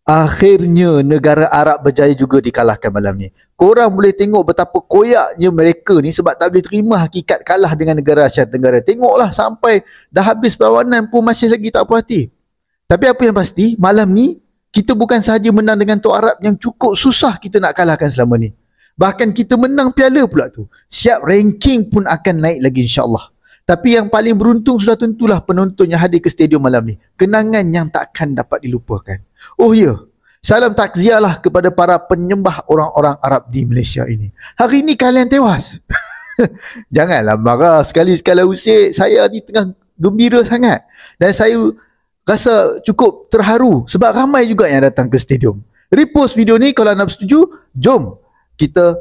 Akhirnya negara Arab berjaya juga dikalahkan malam ni. Korang boleh tengok betapa koyaknya mereka ni sebab tak boleh terima hakikat kalah dengan negara Asia Tenggara. Tengoklah sampai dah habis perlawanan pun masih lagi tak puas hati. Tapi apa yang pasti, malam ni kita bukan sahaja menang dengan Tok Arab yang cukup susah kita nak kalahkan selama ni. Bahkan kita menang piala pula tu. Siap ranking pun akan naik lagi insyaAllah. Tapi yang paling beruntung sudah tentulah penonton yang hadir ke stadium malam ni. Kenangan yang takkan dapat dilupakan. Oh ya, salam takziah lah kepada para penyembah orang-orang Arab di Malaysia ini. Hari ini kalian tewas. Janganlah marah sekali-sekala usik. Saya ni tengah gembira sangat. Dan saya rasa cukup terharu sebab ramai juga yang datang ke stadium. Repost video ni kalau anda bersetuju. Jom kita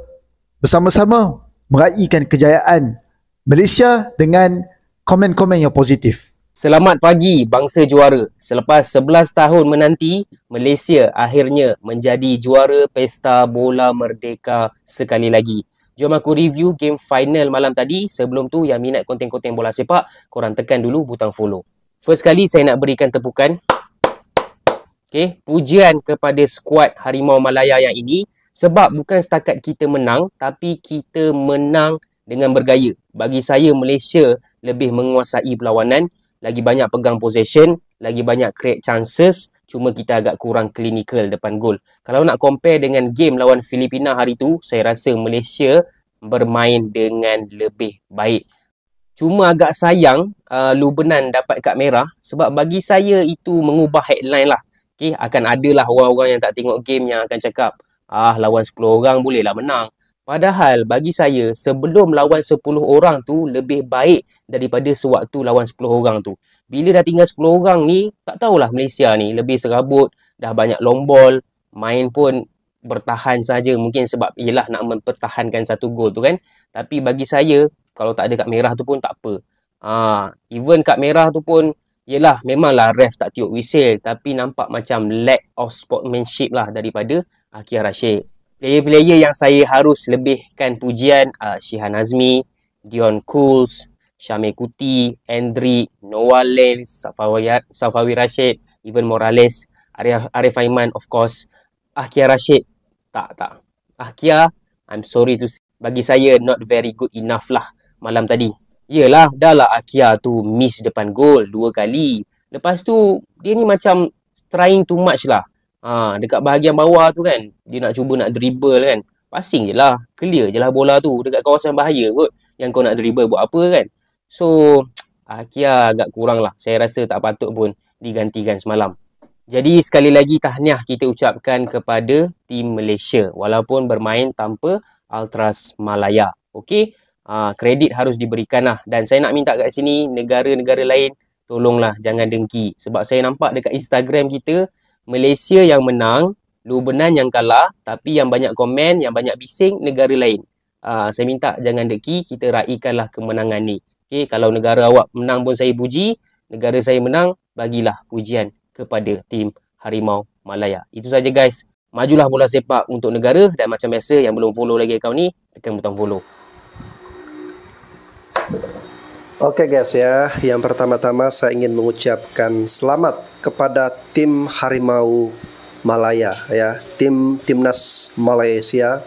bersama-sama meraihkan kejayaan Malaysia dengan komen-komen yang positif. Selamat pagi bangsa juara. Selepas 11 tahun menanti, Malaysia akhirnya menjadi juara Pesta Bola Merdeka sekali lagi. Jom aku review game final malam tadi. Sebelum tu yang minat konten-konten bola sepak, korang tekan dulu butang follow. First kali saya nak berikan tepukan. Okay, pujian kepada skuad Harimau Malaya yang ini. Sebab bukan setakat kita menang, tapi kita menang dengan bergaya. Bagi saya, Malaysia lebih menguasai perlawanan, lagi banyak pegang possession, lagi banyak create chances, cuma kita agak kurang clinical depan gol. Kalau nak compare dengan game lawan Filipina hari tu, saya rasa Malaysia bermain dengan lebih baik. Cuma agak sayang Lubenan dapat kad merah, sebab bagi saya itu mengubah headline lah. Okay, akan adalah orang-orang yang tak tengok game yang akan cakap, lawan 10 orang bolehlah menang. Padahal bagi saya sebelum lawan 10 orang tu lebih baik daripada sewaktu lawan 10 orang tu. Bila dah tinggal 10 orang ni, tak tahulah Malaysia ni lebih serabut, dah banyak long ball, main pun bertahan saja mungkin sebab ialah nak mempertahankan satu gol tu kan. Tapi bagi saya kalau tak ada kad merah tu pun tak apa. Even kad merah tu pun yelah memanglah ref tak tiup whistle, tapi nampak macam lack of sportsmanship lah daripada Akhyar Rashid. Player-player yang saya harus lebihkan pujian, Shihan Azmi, Dion Cools, Syamil Kuti, Endrick, Noah Lenz, Safawi Rashid, Ivan Morales, Arif Aiman of course. Akhyar Rashid, tak. Akhyar, I'm sorry to say, bagi saya not very good enough lah malam tadi. Yelah, dah lah Akhyar tu miss depan gol 2 kali. Lepas tu, dia ni macam trying too much lah. Dekat bahagian bawah tu kan, dia nak cuba nak dribble kan. Passing je lah, clear je lah bola tu. Dekat kawasan bahaya kot, yang kau nak dribble buat apa kan. So, Akhyar agak kurang lah. Saya rasa tak patut pun digantikan semalam. Jadi sekali lagi tahniah kita ucapkan kepada tim Malaysia walaupun bermain tanpa Ultras Malaya. Okey, kredit harus diberikan lah. Dan saya nak minta kat sini negara-negara lain tolonglah jangan dengki. Sebab saya nampak dekat Instagram kita, Malaysia yang menang, Lubenan yang kalah, tapi yang banyak komen, yang banyak bising negara lain. Saya minta jangan dengki, kita raikanlah kemenangan ni. Okay, kalau negara awak menang pun saya puji, negara saya menang, bagilah pujian kepada tim Harimau Malaya. Itu saja guys. Majulah bola sepak untuk negara dan macam biasa yang belum follow lagi akaun ni, tekan butang follow. Oke guys ya, yang pertama-tama saya ingin mengucapkan selamat kepada tim Harimau Malaya ya, timnas Malaysia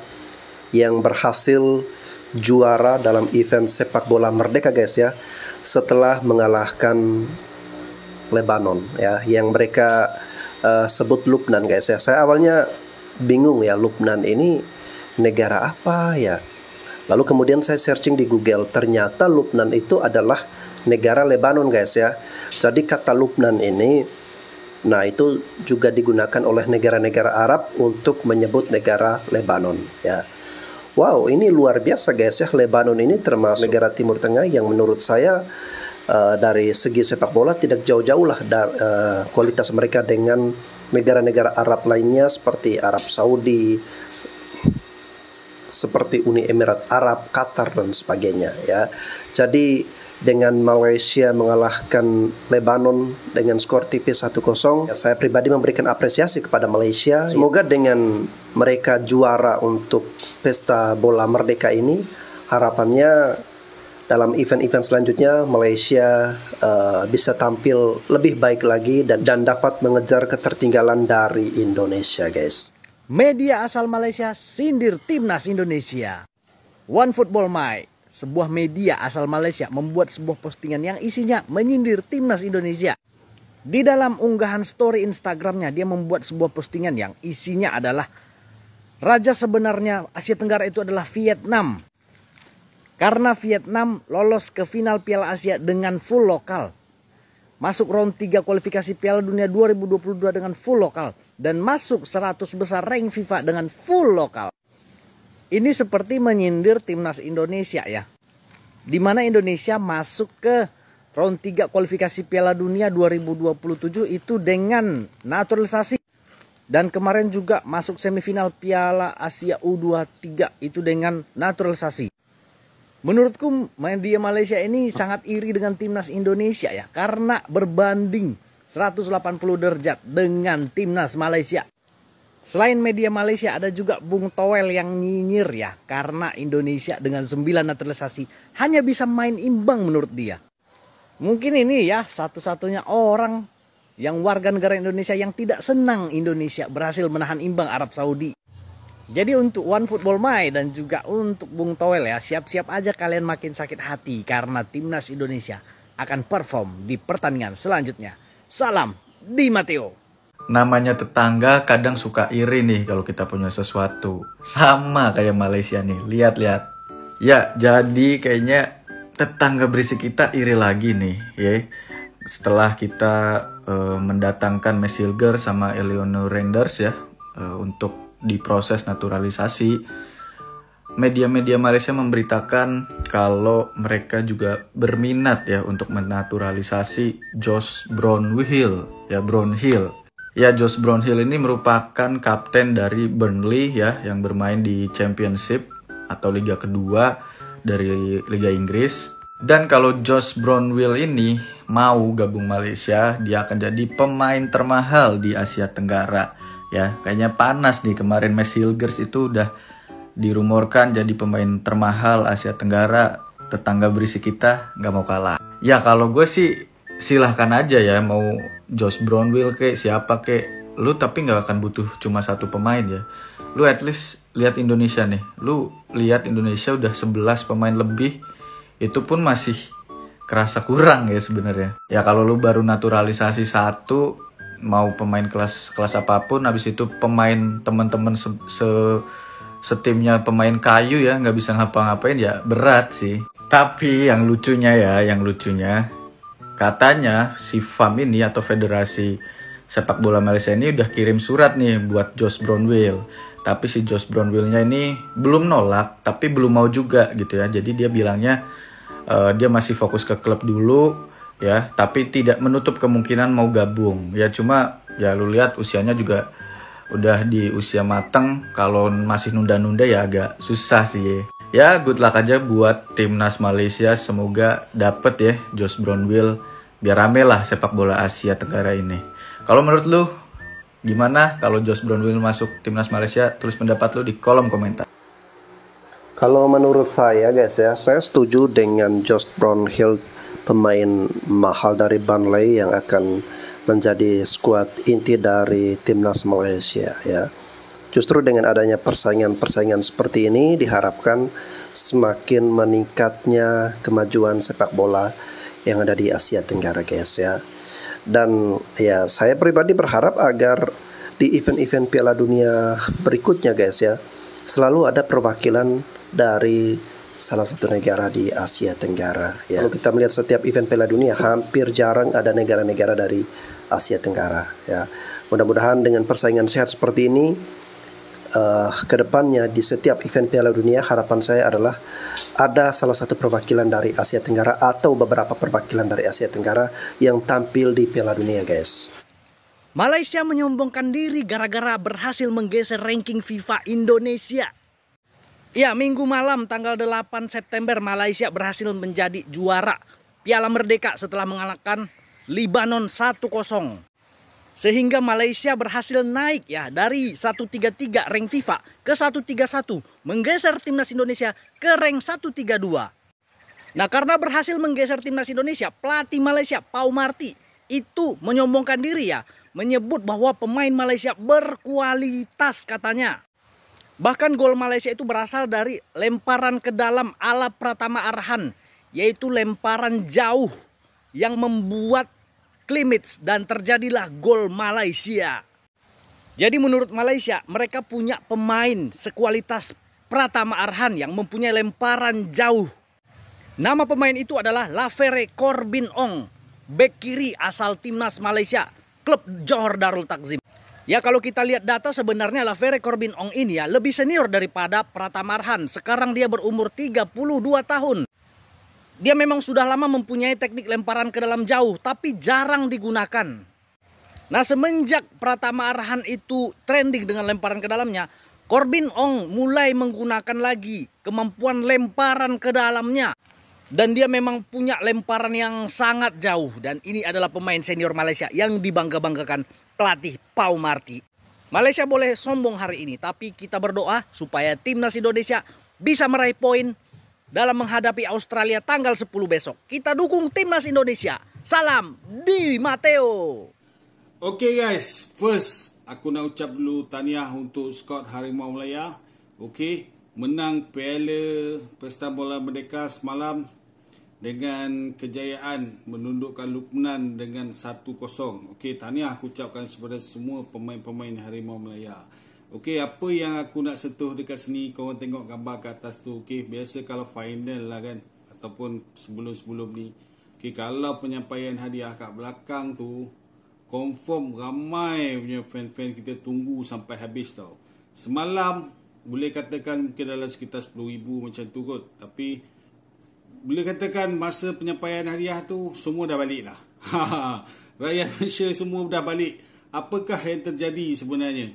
yang berhasil juara dalam event sepak bola merdeka guys ya, setelah mengalahkan Lebanon ya, yang mereka sebut Lubnan guys ya. Saya awalnya bingung ya, Lubnan ini negara apa ya. Lalu kemudian saya searching di Google, ternyata Lubnan itu adalah negara Lebanon guys ya. Jadi kata Lubnan ini, nah itu juga digunakan oleh negara-negara Arab untuk menyebut negara Lebanon ya. Wow, ini luar biasa guys ya. Lebanon ini termasuk negara Timur Tengah yang menurut saya dari segi sepak bola tidak jauh-jauh lah dari kualitas mereka dengan negara-negara Arab lainnya seperti Arab Saudi, seperti Uni Emirat Arab, Qatar dan sebagainya ya. Jadi dengan Malaysia mengalahkan Lebanon dengan skor tipis 1-0, ya, saya pribadi memberikan apresiasi kepada Malaysia. Semoga dengan mereka juara untuk Pesta Bola Merdeka ini, harapannya dalam event-event selanjutnya Malaysia bisa tampil lebih baik lagi dan dapat mengejar ketertinggalan dari Indonesia, guys. Media asal Malaysia sindir timnas Indonesia. One Football My, sebuah media asal Malaysia, membuat sebuah postingan yang isinya menyindir timnas Indonesia. Di dalam unggahan story Instagramnya, dia membuat sebuah postingan yang isinya adalah raja sebenarnya Asia Tenggara itu adalah Vietnam. Karena Vietnam lolos ke final Piala Asia dengan full lokal. Masuk round 3 kualifikasi Piala Dunia 2022 dengan full lokal. Dan masuk 100 besar rank FIFA dengan full lokal. Ini seperti menyindir timnas Indonesia ya. Dimana Indonesia masuk ke round 3 kualifikasi Piala Dunia 2027 itu dengan naturalisasi. Dan kemarin juga masuk semifinal Piala Asia U23 itu dengan naturalisasi. Menurutku media Malaysia ini sangat iri dengan timnas Indonesia ya. Karena berbanding 180 derajat dengan timnas Malaysia. Selain media Malaysia ada juga Bung Toel yang nyinyir ya. Karena Indonesia dengan 9 naturalisasi hanya bisa main imbang menurut dia. Mungkin ini ya satu-satunya orang yang warga negara Indonesia yang tidak senang Indonesia berhasil menahan imbang Arab Saudi. Jadi untuk One Football My dan juga untuk Bung Toel ya, siap-siap aja kalian makin sakit hati karena timnas Indonesia akan perform di pertandingan selanjutnya. Salam Di Matteo. Namanya tetangga kadang suka iri nih kalau kita punya sesuatu. Sama kayak Malaysia nih, lihat-lihat. Ya, jadi kayaknya tetangga berisik kita iri lagi nih ya. Setelah kita mendatangkan Messilger sama Eleanor Renders ya untuk diproses naturalisasi, media-media Malaysia memberitakan kalau mereka juga berminat ya untuk menaturalisasi Josh Brownhill ya, Brownhill. Ya, Josh Brownhill ini merupakan kapten dari Burnley ya yang bermain di Championship atau Liga kedua dari Liga Inggris. Dan kalau Josh Brownhill ini mau gabung Malaysia, dia akan jadi pemain termahal di Asia Tenggara. Ya, kayaknya panas nih, kemarin Messilger itu udah dirumorkan jadi pemain termahal Asia Tenggara. Tetangga berisik kita nggak mau kalah. Ya kalau gue sih silahkan aja ya, mau Josh Brownhill kek siapa kek lu, tapi nggak akan butuh cuma satu pemain ya. Lu at least lihat Indonesia nih, lu lihat Indonesia udah 11 pemain lebih, itu pun masih kerasa kurang ya sebenarnya. Ya kalau lu baru naturalisasi satu, mau pemain kelas apapun, habis itu pemain teman-teman setimnya pemain kayu ya, nggak bisa ngapa-ngapain ya, berat sih. Tapi yang lucunya katanya si FAM ini atau Federasi Sepak Bola Malaysia ini udah kirim surat nih buat Josh Brownhill. Tapi si Josh Brownhill-nya ini belum nolak, tapi belum mau juga gitu ya. Jadi dia bilangnya dia masih fokus ke klub dulu ya, tapi tidak menutup kemungkinan mau gabung. Ya cuma ya lu lihat usianya juga udah di usia matang, kalau masih nunda-nunda ya agak susah sih. Ya good luck aja buat timnas Malaysia, semoga dapet ya Josh Brownhill biar rame lah sepak bola Asia Tenggara ini. Kalau menurut lu gimana kalau Josh Brownhill masuk timnas Malaysia? Tulis pendapat lu di kolom komentar. Kalau menurut saya guys ya, saya setuju dengan Josh Brownhill, pemain mahal dari Burnley yang akan menjadi skuad inti dari timnas Malaysia ya. Justru dengan adanya persaingan seperti ini diharapkan semakin meningkatnya kemajuan sepak bola yang ada di Asia Tenggara guys ya. Dan ya saya pribadi berharap agar di event-event Piala Dunia berikutnya guys ya, selalu ada perwakilan dari salah satu negara di Asia Tenggara ya. Kalau kita melihat setiap event Piala Dunia hampir jarang ada negara-negara dari Asia Tenggara ya. Mudah-mudahan dengan persaingan sehat seperti ini kedepannya di setiap event Piala Dunia, harapan saya adalah ada salah satu perwakilan dari Asia Tenggara atau beberapa perwakilan dari Asia Tenggara yang tampil di Piala Dunia guys. Malaysia menyombongkan diri gara-gara berhasil menggeser ranking FIFA Indonesia. Ya, minggu malam tanggal 8 September Malaysia berhasil menjadi juara Piala Merdeka setelah mengalahkan Libanon 1-0. Sehingga Malaysia berhasil naik ya dari 133 rank FIFA ke 131, menggeser timnas Indonesia ke rank 132. Nah, karena berhasil menggeser timnas Indonesia, pelatih Malaysia Pau Marty itu menyombongkan diri ya, menyebut bahwa pemain Malaysia berkualitas katanya. Bahkan gol Malaysia itu berasal dari lemparan ke dalam ala Pratama Arhan, yaitu lemparan jauh yang membuat klimits dan terjadilah gol Malaysia. Jadi menurut Malaysia, mereka punya pemain sekualitas Pratama Arhan yang mempunyai lemparan jauh. Nama pemain itu adalah Lavere Corbin Ong, bek kiri asal timnas Malaysia, klub Johor Darul Takzim. Ya, kalau kita lihat data sebenarnya Lavere Corbin Ong ini ya lebih senior daripada Pratama Arhan. Sekarang dia berumur 32 tahun. Dia memang sudah lama mempunyai teknik lemparan ke dalam jauh, tapi jarang digunakan. Nah, semenjak Pratama Arhan itu trending dengan lemparan ke dalamnya, Corbin Ong mulai menggunakan lagi kemampuan lemparan ke dalamnya. Dan dia memang punya lemparan yang sangat jauh. Dan ini adalah pemain senior Malaysia yang dibangga-banggakan pelatih Pau Marty. Malaysia boleh sombong hari ini, tapi kita berdoa supaya timnas Indonesia bisa meraih poin dalam menghadapi Australia tanggal 10 besok. Kita dukung timnas Indonesia. Salam Di Matteo. Okay guys, first aku nak ucap dulu tahniah untuk skuad Harimau Malaya. Okay, menang Piala Pesta Bola Merdeka semalam dengan kejayaan menundukkan Lubnan dengan 1-0. Okey, tahniah aku ucapkan kepada semua pemain-pemain Harimau Malaya. Okey, apa yang aku nak sentuh dekat sini, korang tengok gambar kat atas tu. Okey, biasa kalau final lah kan, ataupun sebelum-sebelum ni. Okey, kalau penyampaian hadiah kat belakang tu, confirm ramai punya fan-fan kita tunggu sampai habis tau. Semalam boleh katakan mungkin dalam sekitar 10,000 macam tu kot, tapi boleh katakan masa penyampaian hadiah tu semua dah balik lah. Rakyat Malaysia semua dah balik. Apakah yang terjadi sebenarnya?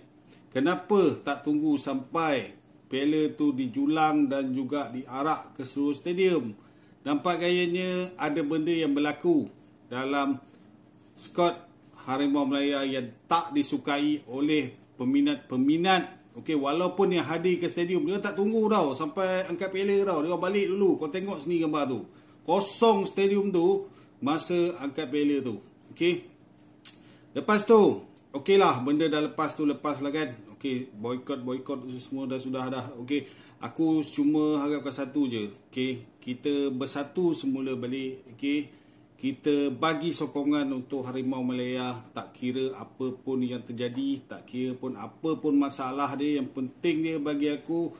Kenapa tak tunggu sampai piala tu dijulang dan juga diarak ke seluruh stadium? Nampak gayanya ada benda yang berlaku dalam skuad Harimau Malaya yang tak disukai oleh peminat-peminat. Okey, walaupun yang hadir ke stadium, dia tak tunggu tau sampai angkat piala tau. Dia balik dulu. Kau tengok sini gambar tu. Kosong stadium tu masa angkat piala tu. Okey. Lepas tu, okey lah, benda dah lepas lah kan. Okey, boykot semua dah sudah dah. Okey, aku cuma harapkan satu je. Okey, kita bersatu semula balik. Okey. Kita bagi sokongan untuk Harimau Malaya, tak kira apa pun yang terjadi, tak kira pun apa pun masalah dia, yang penting dia bagi aku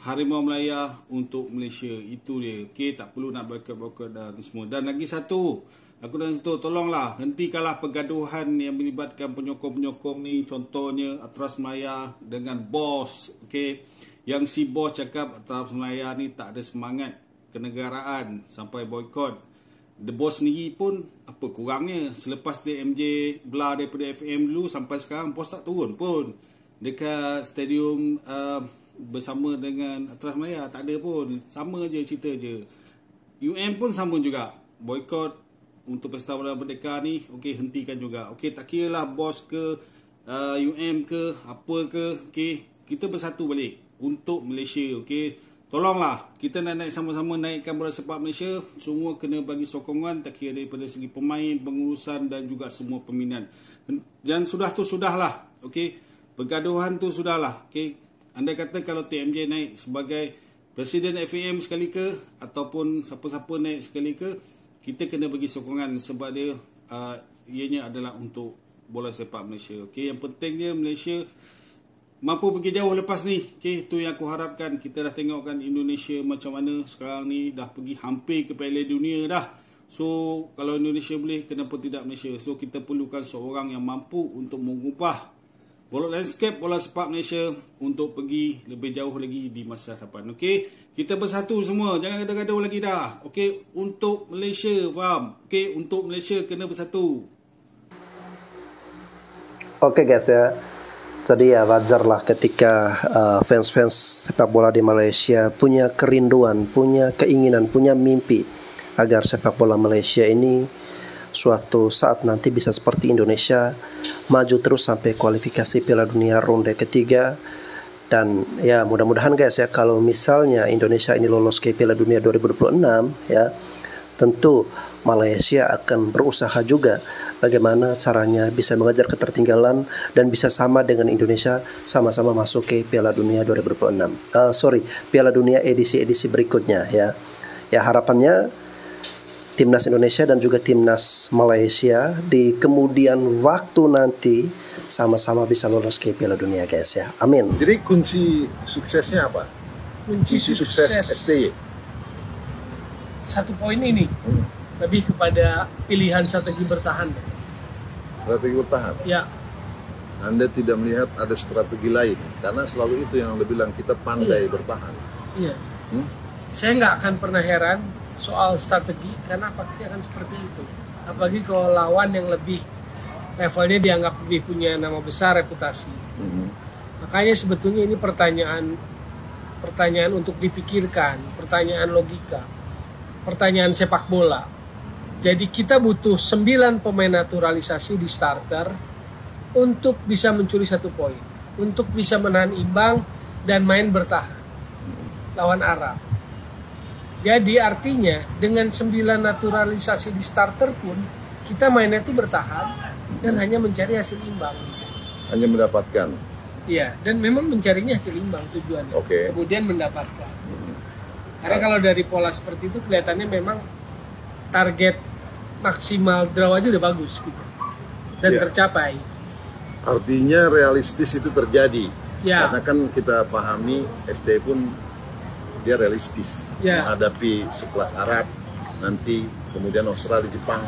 Harimau Malaya untuk Malaysia. Itu dia. Okey, tak perlu nak boykot dan semua. Dan lagi satu, aku dah sentuh, tolonglah hentikanlah pergaduhan yang melibatkan penyokong-penyokong ni. Contohnya Atras Malaya dengan bos. Okey, yang si bos cakap Atras Malaya ni tak ada semangat kenegaraan sampai boykot. The Boss sendiri pun apa kurangnya selepas dia MJ belah daripada FM dulu sampai sekarang bos tak turun pun dekat stadium bersama dengan Atras Malaya, tak ada pun. Sama je cerita je. UM pun sama juga, boykot untuk Pesta Bola Merdeka ni. Okey, hentikan juga. Okey, tak kira lah bos ke UM ke apa ke. Okey, kita bersatu balik untuk Malaysia. Okey, tolonglah, kita nak naik sama-sama naikkan bola sepak Malaysia. Semua kena bagi sokongan, tak kira daripada segi pemain, pengurusan dan juga semua peminat. Dan sudah tu sudahlah. Okey, pergaduhan tu sudahlah. Okey, andai kata kalau TMJ naik sebagai Presiden FAM sekali ke, ataupun siapa-siapa naik sekali ke, kita kena bagi sokongan sebab dia ianya adalah untuk bola sepak Malaysia. Okey, yang pentingnya Malaysia mampu pergi jauh lepas ni. Okay, tu yang aku harapkan. Kita dah tengokkan Indonesia macam mana sekarang ni, dah pergi hampir ke Piala Dunia dah. So, kalau Indonesia boleh, kenapa tidak Malaysia? So, kita perlukan seorang yang mampu untuk mengubah bola landscape bola sepak Malaysia untuk pergi lebih jauh lagi di masa hadapan. Okay, kita bersatu semua. Jangan gaduh-gaduh lagi dah. Okay, untuk Malaysia, faham? Okay, untuk Malaysia kena bersatu. Okay guys ya. Jadi ya wajar lah ketika fans-fans sepak bola di Malaysia punya kerinduan, punya keinginan, punya mimpi agar sepak bola Malaysia ini suatu saat nanti bisa seperti Indonesia, maju terus sampai kualifikasi Piala Dunia ronde ketiga Dan ya mudah-mudahan guys ya, kalau misalnya Indonesia ini lolos ke Piala Dunia 2026 ya, tentu Malaysia akan berusaha juga bagaimana caranya bisa mengejar ketertinggalan dan bisa sama dengan Indonesia, sama-sama masuk ke Piala Dunia 2026. Piala Dunia edisi-edisi berikutnya ya. Ya harapannya Timnas Indonesia dan juga Timnas Malaysia di kemudian waktu nanti sama-sama bisa lolos ke Piala Dunia guys ya. Amin. Jadi kunci suksesnya apa? Kunci sukses STY. Satu poin ini lebih kepada pilihan strategi bertahan. Strategi bertahan. Ya, Anda tidak melihat ada strategi lain karena selalu itu yang Anda bilang, kita pandai bertahan. iya. Saya nggak akan pernah heran soal strategi karena pasti akan seperti itu. Apalagi kalau lawan yang lebih levelnya dianggap lebih punya nama besar, reputasi. Makanya sebetulnya ini pertanyaan untuk dipikirkan, pertanyaan logika, pertanyaan sepak bola. Jadi kita butuh 9 pemain naturalisasi di starter untuk bisa mencuri 1 poin, untuk bisa menahan imbang dan main bertahan lawan Arab. Jadi artinya dengan 9 naturalisasi di starter pun kita mainnya itu bertahan dan hanya mencari hasil imbang. Hanya mendapatkan. Iya, dan memang mencarinya hasil imbang tujuannya. Oke. Kemudian mendapatkan. Karena kalau dari pola seperti itu kelihatannya memang target maksimal draw aja udah bagus gitu. Dan tercapai. Artinya realistis itu terjadi. Ya. Karena kan kita pahami ST pun dia realistis menghadapi sekelas Arab, nanti kemudian Australia, Jepang.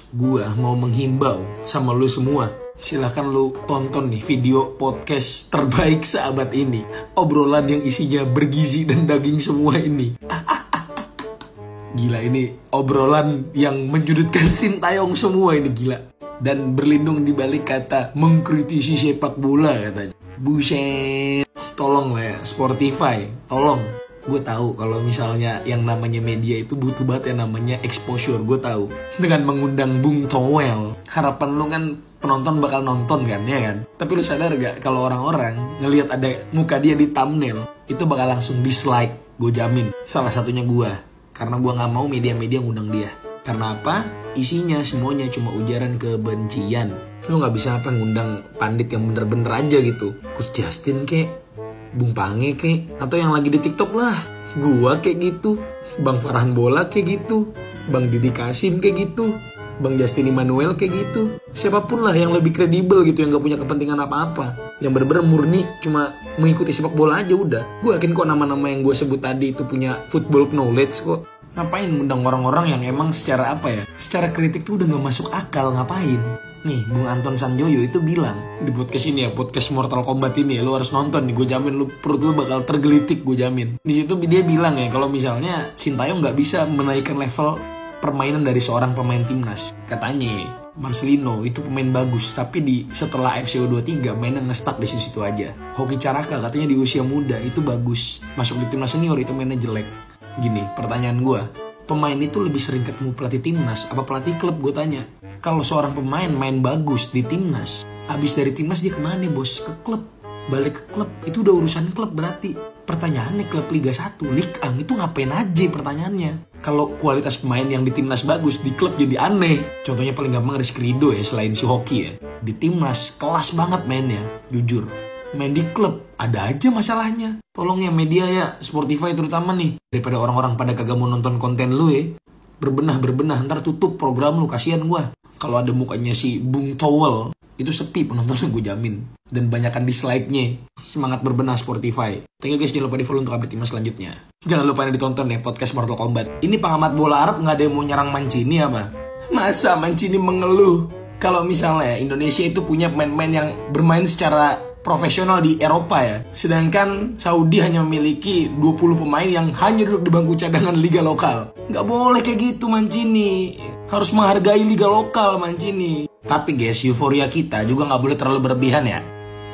Gua mau menghimbau sama lu semua, silahkan lu tonton nih video podcast terbaik seabad ini. Obrolan yang isinya bergizi dan daging semua ini. Gila, ini obrolan yang menyudutkan Sintayong semua ini, gila. Dan berlindung di balik kata mengkritisi sepak bola katanya. Buset. Tolong lah ya, Spotify, tolong. Gue tahu kalau misalnya yang namanya media itu butuh banget yang namanya exposure, gue tahu. Dengan mengundang Bung Toel, harapan lu kan penonton bakal nonton kan, ya kan? Tapi lu sadar gak kalau orang-orang ngelihat ada muka dia di thumbnail, itu bakal langsung dislike, gue jamin. Salah satunya gue, karena gue gak mau media-media ngundang dia. Karena apa? Isinya semuanya cuma ujaran kebencian. Lu gak bisa apa ngundang pandit yang bener-bener aja gitu. Coach Justin kek, Bung Pange kek, atau yang lagi di TikTok lah. Gua kayak gitu, Bang Farhan Bola kayak gitu, Bang Didi Kasim kayak gitu, Bang Justin Immanuel kayak gitu. Siapapun lah yang lebih kredibel gitu, yang gak punya kepentingan apa-apa, yang bener-bener murni cuma mengikuti sepak bola aja udah. Gue yakin kok nama-nama yang gue sebut tadi itu punya football knowledge kok. Ngapain ngundang orang-orang yang emang secara apa ya, secara kritik tuh udah gak masuk akal, ngapain? Nih, Bung Anton Sanjoyo itu bilang di podcast ini ya, podcast Mortal Kombat ini ya, lu harus nonton nih, gue jamin lu perut lu bakal tergelitik, gue jamin. Di situ dia bilang ya, kalau misalnya Sintayong nggak bisa menaikkan level permainan dari seorang pemain timnas. Katanya Marcelino itu pemain bagus, tapi setelah FC U23 mainnya ngestak di situ aja. Hoki Caraka katanya di usia muda itu bagus, masuk di timnas senior itu mainnya jelek. Gini, pertanyaan gue, pemain itu lebih sering ketemu pelatih timnas apa pelatih klub, gue tanya. Kalau seorang pemain main bagus di timnas, habis dari timnas dia kemana bos? Ke klub. Balik ke klub, itu udah urusan klub berarti. Pertanyaannya klub Liga 1, Ligue 1 itu ngapain aja pertanyaannya? Kalau kualitas pemain yang di timnas bagus, di klub jadi aneh. Contohnya paling gampang Rizky Ridho ya, selain si Hoki ya. Di timnas, kelas banget mainnya, jujur. Main di klub, ada aja masalahnya. Tolong ya media ya, Spotify terutama nih. Daripada orang-orang pada kagak mau nonton konten lu ya. Berbenah, ntar tutup program lu, kasihan gua. Kalau ada mukanya si Bung Towel, itu sepi penontonnya gue jamin. Dan banyakan dislike-nya. Semangat berbenah Spotify. Thank you guys, jangan lupa di follow untuk update timnas selanjutnya. Jangan lupa ditonton ya podcast Mortal Kombat. Ini pengamat bola Arab gak ada yang mau nyerang Mancini apa? Masa Mancini mengeluh kalau misalnya Indonesia itu punya pemain-pemain yang bermain secara profesional di Eropa ya. Sedangkan Saudi hanya memiliki 20 pemain yang hanya duduk di bangku cadangan liga lokal. Nggak boleh kayak gitu Mancini. Harus menghargai liga lokal Mancini. Tapi guys, euforia kita juga nggak boleh terlalu berlebihan ya.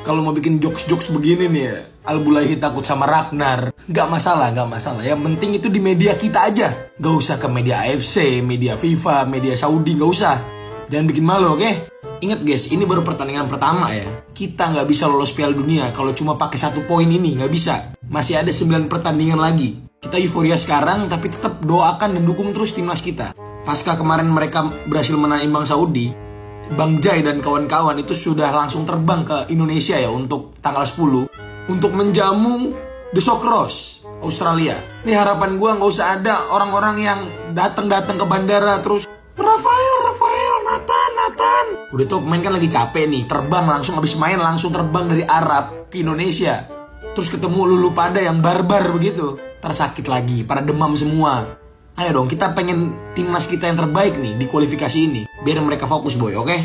Kalau mau bikin jokes-jokes begini nih ya, Al-Bulaihi takut sama Ragnar. Nggak masalah. Yang penting itu di media kita aja. Nggak usah ke media AFC, media FIFA, media Saudi, nggak usah. Jangan bikin malu, oke? Ingat guys, ini baru pertandingan pertama ya. Kita nggak bisa lolos Piala Dunia kalau cuma pakai 1 poin ini, nggak bisa. Masih ada 9 pertandingan lagi. Kita euforia sekarang, tapi tetap doakan dan dukung terus timnas kita. Pasca kemarin mereka berhasil menang imbang Saudi, Bang Jai dan kawan-kawan itu sudah langsung terbang ke Indonesia ya untuk tanggal 10 untuk menjamu The Socceroos Australia. Ini harapan gue nggak usah ada orang-orang yang datang ke bandara terus Rafael, Nathan. Udah tuh pemain kan lagi capek nih, terbang langsung habis main langsung terbang dari Arab ke Indonesia. Terus ketemu lulu pada yang barbar begitu, tersakit lagi, pada demam semua. Ayo dong, kita pengen timnas kita yang terbaik nih di kualifikasi ini. Biar mereka fokus boy, oke?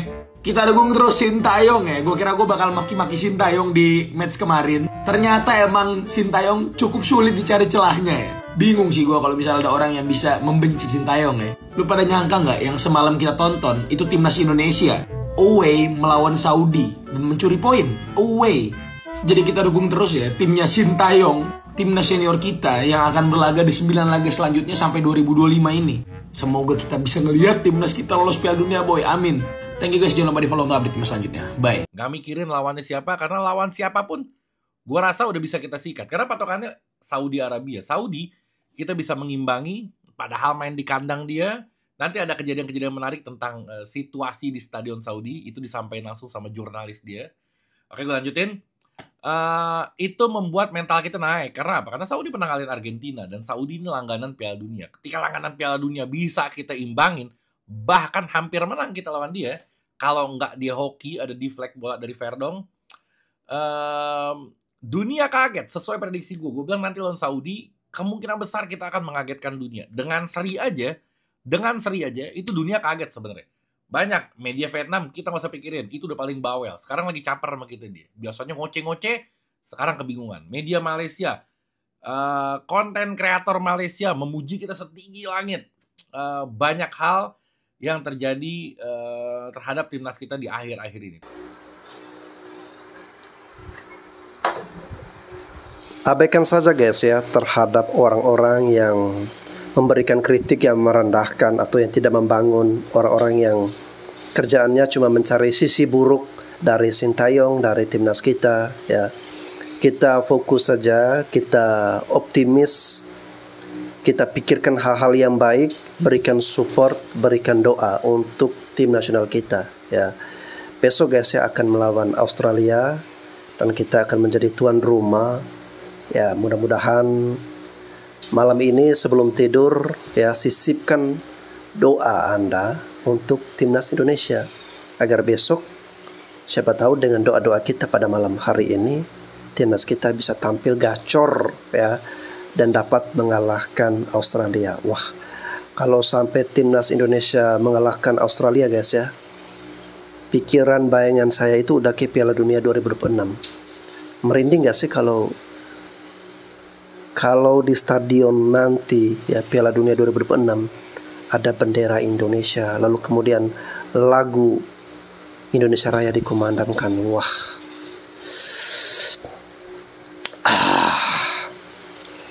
Kita dukung terus Sintayong ya. Gue kira gue bakal maki-maki Sintayong di match kemarin. Ternyata emang Sintayong cukup sulit dicari celahnya ya. Bingung sih gue kalau misalnya ada orang yang bisa membenci Sintayong ya. Lu pada nyangka nggak yang semalam kita tonton itu timnas Indonesia away melawan Saudi dan mencuri poin away. Jadi kita dukung terus ya timnya Sintayong, timnas senior kita yang akan berlaga di 9 laga selanjutnya sampai 2025 ini. Semoga kita bisa ngelihat timnas kita lolos Piala Dunia boy, amin. Thank you guys, jangan lupa di follow untuk update timnas selanjutnya. Bye. Gak mikirin lawannya siapa, karena lawan siapapun gua rasa udah bisa kita sikat. Karena patokannya Saudi Arabia. Saudi kita bisa mengimbangi, padahal main di kandang dia. Nanti ada kejadian-kejadian menarik tentang situasi di Stadion Saudi. Itu disampaikan langsung sama jurnalis dia. Oke, gue lanjutin. Itu membuat mental kita naik. Karena apa? Karena Saudi pernah ngalahin Argentina. Dan Saudi ini langganan Piala Dunia. Ketika langganan Piala Dunia bisa kita imbangin, bahkan hampir menang kita lawan dia. Kalau nggak dia hoki, ada deflect bola dari Verdong. Dunia kaget. Sesuai prediksi gue bilang nanti lawan Saudi, kemungkinan besar kita akan mengagetkan dunia. Dengan seri aja, itu dunia kaget sebenarnya. Banyak media Vietnam, kita nggak usah pikirin, itu udah paling bawel. Sekarang lagi caper sama kita dia. Biasanya ngoceh-ngoceh, sekarang kebingungan. Media Malaysia, konten kreator Malaysia memuji kita setinggi langit. Banyak hal yang terjadi terhadap timnas kita di akhir-akhir ini. Abaikan saja guys ya terhadap orang-orang yang memberikan kritik yang merendahkan atau yang tidak membangun, orang-orang yang kerjaannya cuma mencari sisi buruk dari Sintayong, dari timnas kita ya. Kita fokus saja, kita optimis, kita pikirkan hal-hal yang baik, berikan support, berikan doa untuk tim nasional kita ya. Besok guys ya akan melawan Australia dan kita akan menjadi tuan rumah. Ya, mudah-mudahan malam ini sebelum tidur ya sisipkan doa Anda untuk timnas Indonesia agar besok siapa tahu dengan doa-doa kita pada malam hari ini timnas kita bisa tampil gacor ya dan dapat mengalahkan Australia. Wah, kalau sampai timnas Indonesia mengalahkan Australia guys ya, pikiran bayangan saya itu udah ke Piala Dunia 2026. Merinding gak sih kalau di stadion nanti ya Piala Dunia 2026 ada bendera Indonesia, lalu kemudian lagu Indonesia Raya dikumandangkan. Wah,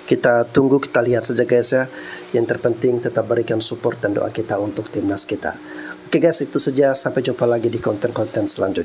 kita tunggu, kita lihat saja guys ya. Yang terpenting tetap berikan support dan doa kita untuk timnas kita. Oke guys, itu saja, sampai jumpa lagi di konten-konten selanjutnya.